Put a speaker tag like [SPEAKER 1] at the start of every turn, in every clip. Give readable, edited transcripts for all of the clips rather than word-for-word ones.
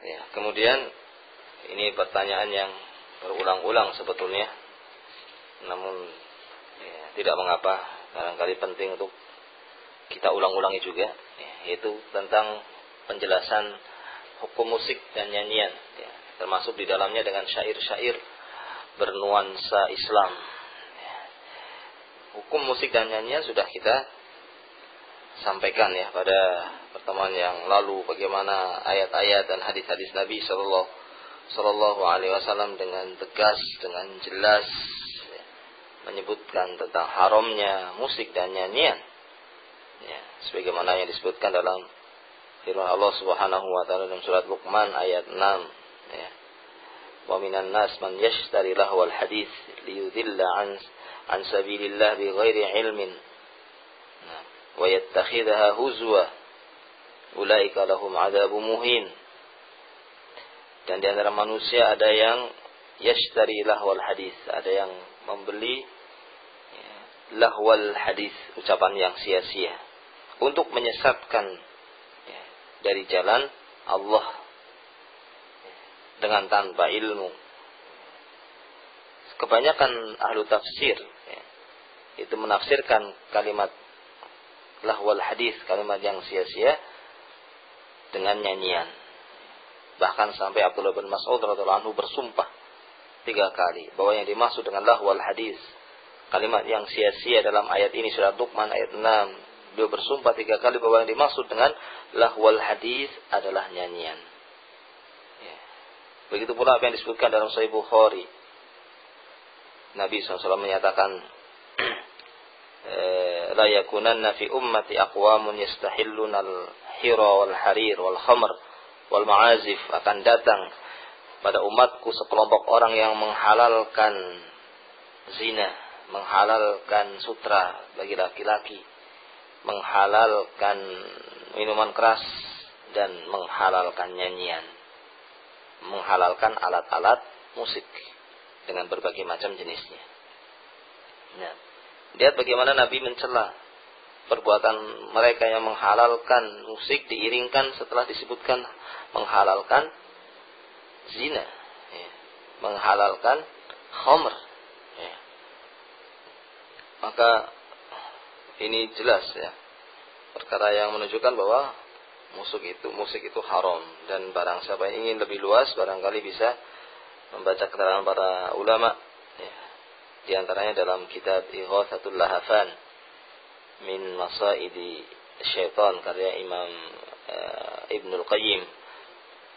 [SPEAKER 1] Ya, kemudian ini pertanyaan yang berulang-ulang sebetulnya, namun ya, tidak mengapa, barangkali penting untuk kita ulang-ulangi juga, ya, yaitu tentang penjelasan hukum musik dan nyanyian, ya, termasuk di dalamnya dengan syair-syair bernuansa Islam. Ya. Hukum musik dan nyanyian sudah kita sampaikan ya pada pertemuan yang lalu, bagaimana ayat-ayat dan hadis-hadis Nabi Sallallahu Alaihi Wasallam dengan tegas, dengan jelas ya, menyebutkan tentang haramnya musik dan nyanyian. Ya, sebagaimana yang disebutkan dalam firman Allah Subhanahu Wa Taala dalam surat Luqman ayat 6. Ya. Wa minan nas man yashtari lahwal hadits liyudilla an sabilillah bighairi ilmin. Nah, wa yattakhidhaha huzwa ulaika lahum adzabun muhin. Dan di antara manusia ada yang yashtari lahwal hadis, ada yang membeli ya, lahwal hadis, ucapan yang sia-sia, untuk menyesatkan ya, dari jalan Allah ya, dengan tanpa ilmu. Kebanyakan ahlu tafsir ya, itu menafsirkan kalimat lahwal hadis, kalimat yang sia-sia, dengan nyanyian. Bahkan sampai Abdullah bin Mas'ud radhiyallahu anhu bersumpah 3 kali bahwa yang dimaksud dengan lahwal hadis, kalimat yang sia-sia dalam ayat ini surat Luqman ayat 6, beliau bersumpah 3 kali bahwa yang dimaksud dengan lahwal hadis adalah nyanyian. Ya. Begitu pula apa yang disebutkan dalam Sahih Bukhari. Nabi SAW menyatakan la yakunanna fi ummati aqwamun yastahilluna al-hira wal harir wal khamr wal ma'azif, akan datang pada umatku sekelompok orang yang menghalalkan zina, menghalalkan sutra bagi laki-laki, menghalalkan minuman keras, dan menghalalkan nyanyian, menghalalkan alat-alat musik dengan berbagai macam jenisnya. Nah, lihat bagaimana Nabi mencela perbuatan mereka yang menghalalkan musik diiringkan setelah disebutkan menghalalkan zina, ya, menghalalkan khamr. Ya. Maka ini jelas ya, perkara yang menunjukkan bahwa musik itu haram, dan barang siapa yang ingin lebih luas barangkali bisa membaca keterangan para ulama ya. Di antaranya dalam kitab Ighatsatul Lahafan min Masaidi Syaitan karya Imam Ibnul Qayyim.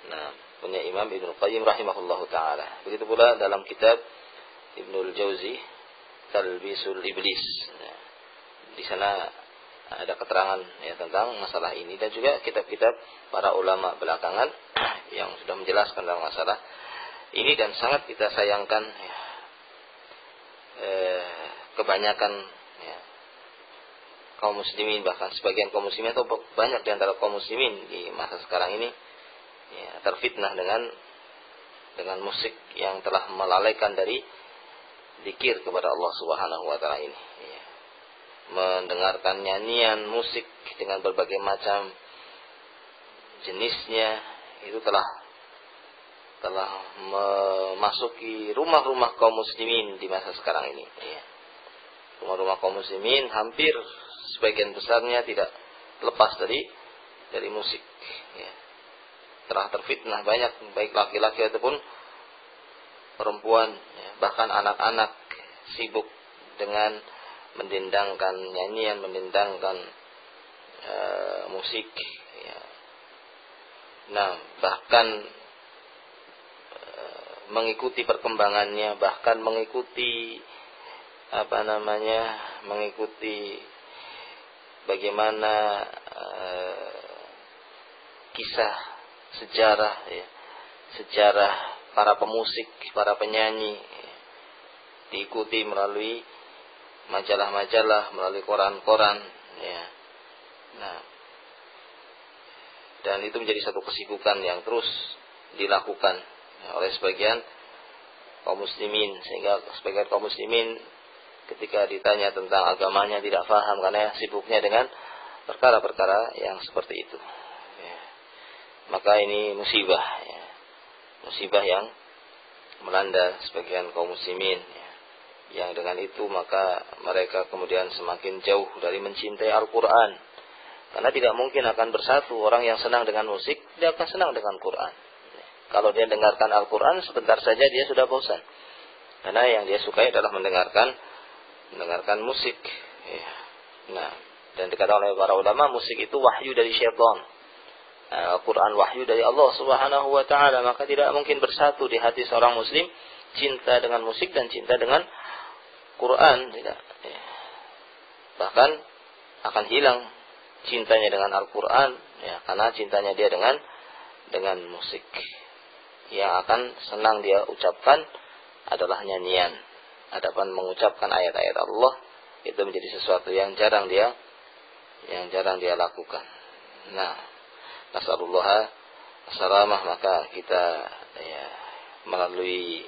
[SPEAKER 1] Nah, punya Imam Ibnul Qayyim rahimahullahu taala. Begitu pula dalam kitab Ibnul Jauzi Talbisul Iblis. Nah, di sana ada keterangan ya tentang masalah ini, dan juga kitab-kitab para ulama belakangan yang sudah menjelaskan tentang masalah ini, dan sangat kita sayangkan ya, kebanyakan ya, kaum muslimin, bahkan sebagian kaum muslimin atau banyak di antara kaum muslimin di masa sekarang ini ya, terfitnah dengan musik yang telah melalaikan dari zikir kepada Allah Subhanahu wa taala ini ya. Mendengarkan nyanyian musik dengan berbagai macam jenisnya itu telah memasuki rumah-rumah kaum muslimin di masa sekarang ini ya. Rumah-rumah kaum muslimin hampir sebagian besarnya tidak lepas dari musik ya. Telah terfitnah banyak baik laki-laki ataupun perempuan ya. Bahkan anak-anak sibuk dengan mendendangkan nyanyian, mendendangkan musik ya. Nah, bahkan mengikuti perkembangannya, bahkan mengikuti mengikuti bagaimana kisah sejarah ya, sejarah para pemusik, para penyanyi ya, diikuti melalui majalah-majalah, melalui koran-koran ya. Nah, dan itu menjadi satu kesibukan yang terus dilakukan ya, oleh sebagian kaum muslimin, sehingga sebagian kaum muslimin ketika ditanya tentang agamanya tidak paham karena sibuknya dengan perkara-perkara yang seperti itu ya. Maka ini musibah ya. musibah yang melanda sebagian kaum muslimin, ya. Yang dengan itu maka mereka kemudian semakin jauh dari mencintai Al-Quran. Karena tidak mungkin akan bersatu orang yang senang dengan musik, dia akan senang dengan Quran. Kalau dia dengarkan Al-Quran, sebentar saja dia sudah bosan. Karena yang dia sukai adalah mendengarkan musik. Ya. Nah, dan dikatakan oleh para ulama, musik itu wahyu dari syaitan. Al-Quran wahyu dari Allah Subhanahu wa Ta'ala. Maka tidak mungkin bersatu di hati seorang muslim cinta dengan musik dan cinta dengan Quran. Tidak. Ya. Bahkan akan hilang cintanya dengan Al-Quran, ya, karena cintanya dia dengan musik. Yang akan senang dia ucapkan adalah nyanyian. Adapun mengucapkan ayat-ayat Allah itu menjadi sesuatu yang jarang dia lakukan. Nah, nasallallahu salamah, maka kita ya, melalui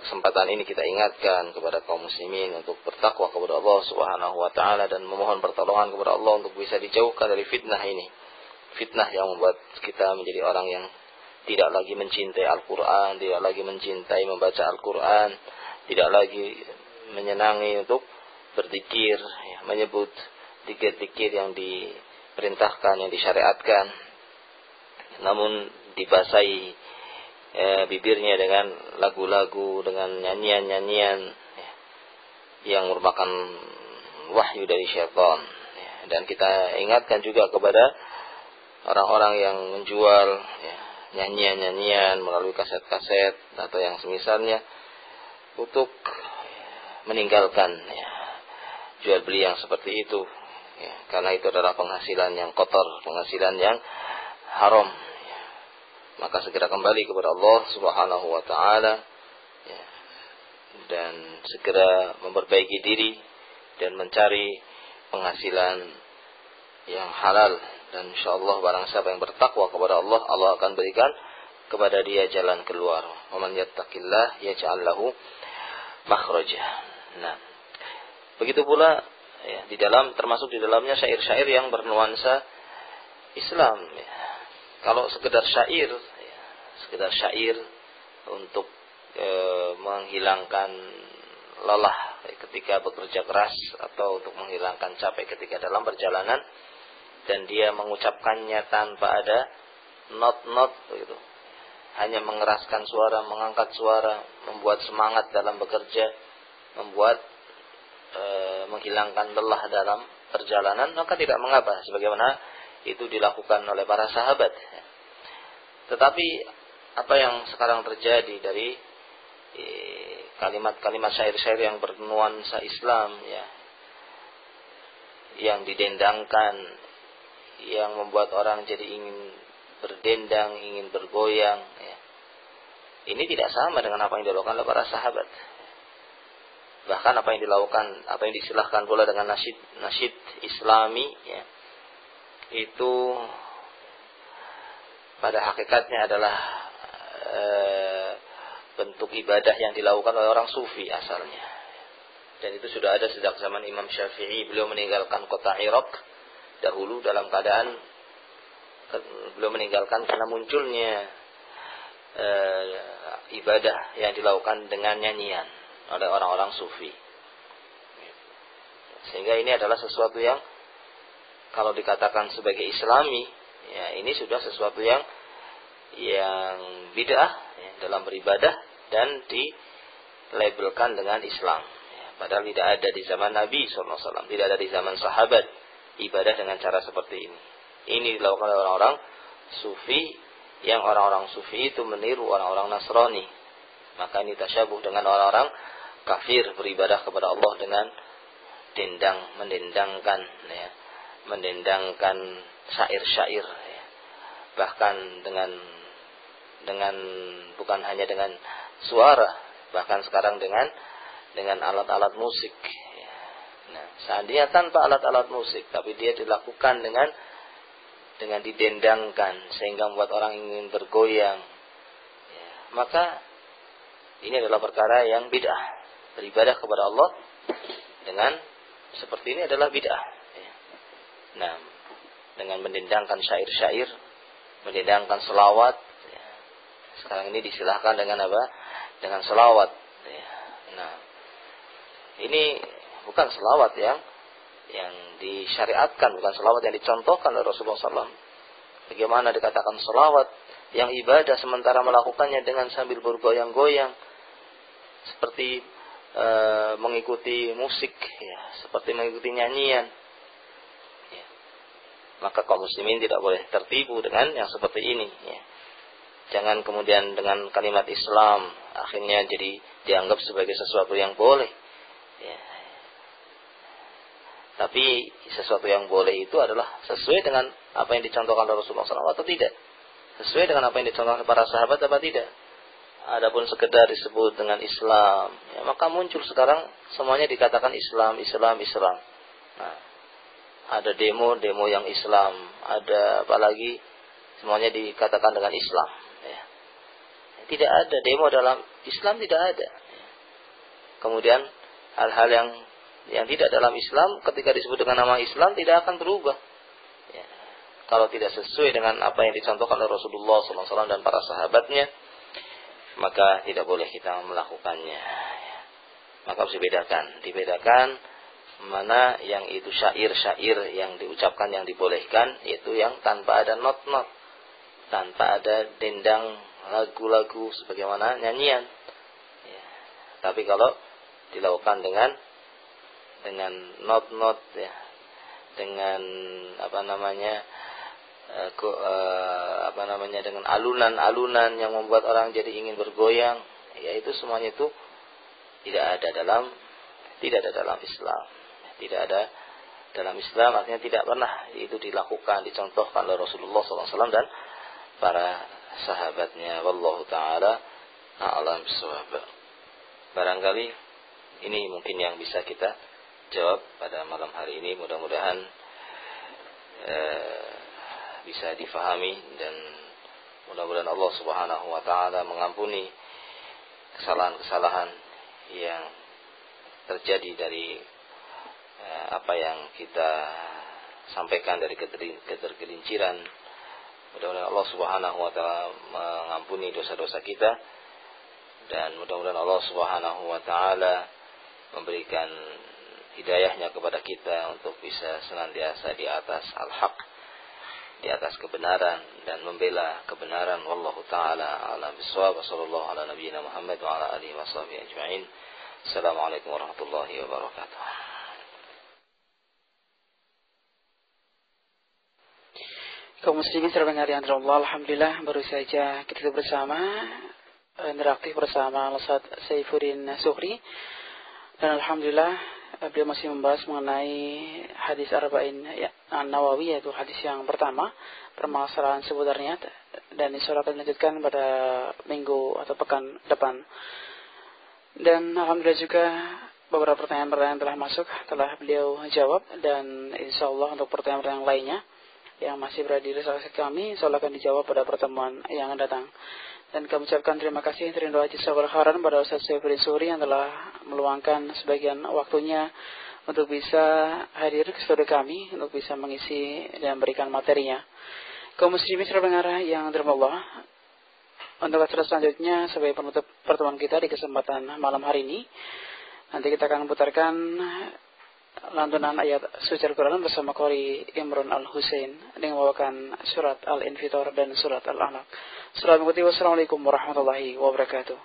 [SPEAKER 1] kesempatan ini kita ingatkan kepada kaum muslimin untuk bertakwa kepada Allah Subhanahu wa Ta'ala dan memohon pertolongan kepada Allah untuk bisa dijauhkan dari fitnah ini. Fitnah yang membuat kita menjadi orang yang tidak lagi mencintai Al-Quran, tidak lagi mencintai membaca Al-Quran, tidak lagi menyenangi untuk berzikir, ya, menyebut zikir-zikir yang diperintahkan, yang disyariatkan, namun dibasahi bibirnya dengan lagu-lagu, dengan nyanyian-nyanyian, ya, yang merupakan wahyu dari syaitan. Ya, dan kita ingatkan juga kepada orang-orang yang menjual, ya, nyanyian-nyanyian melalui kaset-kaset atau yang semisalnya untuk meninggalkan, ya, jual beli yang seperti itu, ya, karena itu adalah penghasilan yang kotor, penghasilan yang haram. Maka segera kembali kepada Allah Subhanahu wa Ta'ala, ya, dan segera memperbaiki diri dan mencari penghasilan yang halal. Dan insyaallah barang siapa yang bertakwa kepada Allah, Allah akan berikan kepada dia jalan keluar. Wa man yattaqillah yaj'al lahu makhraja. Nah, begitu pula, ya, termasuk di dalamnya syair-syair yang bernuansa Islam, ya. Kalau sekedar syair untuk menghilangkan lelah ketika bekerja keras atau untuk menghilangkan capek ketika dalam perjalanan, dan dia mengucapkannya tanpa ada not begitu, hanya mengeraskan suara, mengangkat suara, membuat semangat dalam bekerja, membuat menghilangkan lelah dalam perjalanan, maka tidak mengapa, sebagaimana itu dilakukan oleh para sahabat. Tetapi apa yang sekarang terjadi dari kalimat-kalimat syair-syair yang bernuansa Islam, ya, yang didendangkan, yang membuat orang jadi ingin berdendang, ingin bergoyang, ya. Ini tidak sama dengan apa yang dilakukan oleh para sahabat. Bahkan apa yang disilahkan pula dengan nasyid Islami, ya, itu pada hakikatnya adalah bentuk ibadah yang dilakukan oleh orang sufi asalnya. Dan itu sudah ada sejak zaman Imam Syafi'i. Beliau meninggalkan kota Irak dahulu dalam keadaan beliau meninggalkan karena munculnya ibadah yang dilakukan dengan nyanyian oleh orang-orang sufi. Sehingga ini adalah sesuatu yang kalau dikatakan sebagai Islami, ya, ini sudah sesuatu yang bid'ah, ya, dalam beribadah dan dilabelkan dengan Islam, ya, padahal tidak ada di zaman Nabi SAW, tidak ada di zaman sahabat ibadah dengan cara seperti ini. Ini dilakukan oleh orang-orang sufi, yang orang-orang sufi itu meniru orang-orang Nasrani. Maka ini tasyabuh dengan orang-orang kafir beribadah kepada Allah dengan mendendangkan syair-syair, ya. Bahkan dengan bukan hanya dengan suara, bahkan sekarang dengan alat-alat musik, ya. Nah, seandainya tanpa alat-alat musik, tapi dia dilakukan dengan didendangkan sehingga membuat orang ingin bergoyang, ya, maka ini adalah perkara yang bid'ah. Beribadah kepada Allah dengan seperti ini adalah bid'ah, ya. Nah, dengan mendendangkan syair-syair, mendendangkan selawat, ya, Sekarang ini disilahkan dengan apa? Dengan selawat. Ya. Nah, ini bukan selawat yang disyariatkan, bukan selawat yang dicontohkan oleh Rasulullah SAW. Bagaimana dikatakan selawat yang ibadah sementara melakukannya dengan sambil bergoyang-goyang, seperti mengikuti musik, ya, seperti mengikuti nyanyian. Ya. Maka kaum muslimin tidak boleh tertipu dengan yang seperti ini. Ya. Jangan kemudian dengan kalimat Islam akhirnya jadi dianggap sebagai sesuatu yang boleh. Ya. Tapi sesuatu yang boleh itu adalah sesuai dengan apa yang dicontohkan oleh Rasulullah SAW atau tidak. Sesuai dengan apa yang dicontohkan para sahabat apa tidak. Adapun sekedar disebut dengan Islam, ya, maka muncul sekarang semuanya dikatakan Islam. Nah, ada demo yang Islam, ada apalagi semuanya dikatakan dengan Islam. Ya. Tidak ada demo dalam Islam, tidak ada. Ya. Kemudian hal-hal yang tidak dalam Islam ketika disebut dengan nama Islam tidak akan berubah. Ya. Kalau tidak sesuai dengan apa yang dicontohkan oleh Rasulullah SAW dan para sahabatnya, maka tidak boleh kita melakukannya. Maka harus dibedakan mana yang itu syair-syair yang diucapkan yang dibolehkan, yaitu yang tanpa ada not-not, tanpa ada dendang lagu-lagu sebagaimana nyanyian. Ya. Tapi kalau dilakukan dengan not-not, ya, dengan dengan alunan-alunan yang membuat orang jadi ingin bergoyang, ya itu semuanya itu tidak ada dalam Islam. Tidak ada dalam Islam, artinya tidak pernah itu dilakukan, dicontohkan oleh Rasulullah SAW dan para sahabatnya. Wallahu ta'ala a'lam bishawab. Barangkali ini mungkin yang bisa kita jawab pada malam hari ini. Mudah-mudahan bisa difahami dan mudah-mudahan Allah Subhanahu wa taala mengampuni kesalahan-kesalahan yang terjadi dari apa yang kita sampaikan dari ketergelinciran. Mudah-mudahan Allah Subhanahu wa taala mengampuni dosa-dosa kita dan mudah-mudahan Allah Subhanahu wa taala memberikan hidayahnya kepada kita untuk bisa senantiasa di atas al-haq, di atas kebenaran dan membela kebenaran. Wallahu taala a'lam bishawab. Wassallallahu ala nabiyyina Muhammad wa ala alihi washabbihi ajma'in. Assalamualaikum warahmatullahi wabarakatuh.
[SPEAKER 2] Kaum muslimin terdengar yang Allah, alhamdulillah baru saja kita bersama interaktif bersama Ustaz Saifuddin Zuhri dan alhamdulillah beliau masih membahas mengenai hadis Arba'in An-Nawawi, yaitu hadis yang pertama, permasalahan seputarnya, dan insyaallah akan dilanjutkan pada minggu atau pekan depan. Dan alhamdulillah juga beberapa pertanyaan-pertanyaan telah masuk, telah beliau jawab, dan insyaallah untuk pertanyaan-pertanyaan lainnya yang masih berada di resolusi kami insyaallah akan dijawab pada pertemuan yang akan datang. Dan kami ucapkan terima kasih terima kasih khairan pada Ustaz Saifuddin Zuhri yang telah meluangkan sebagian waktunya untuk bisa hadir ke studio kami untuk bisa mengisi dan memberikan materinya. Kaum muslimin pendengar yang dirahmati Allah, untuk acara selanjutnya sebagai penutup pertemuan kita di kesempatan malam hari ini, nanti kita akan putarkan lantunan ayat suci Al-Quran bersama Qori Imran Al-Husain dengan membawakan surat Al-Infitar dan surat Al-Alaq. Assalamualaikum warahmatullahi wabarakatuh.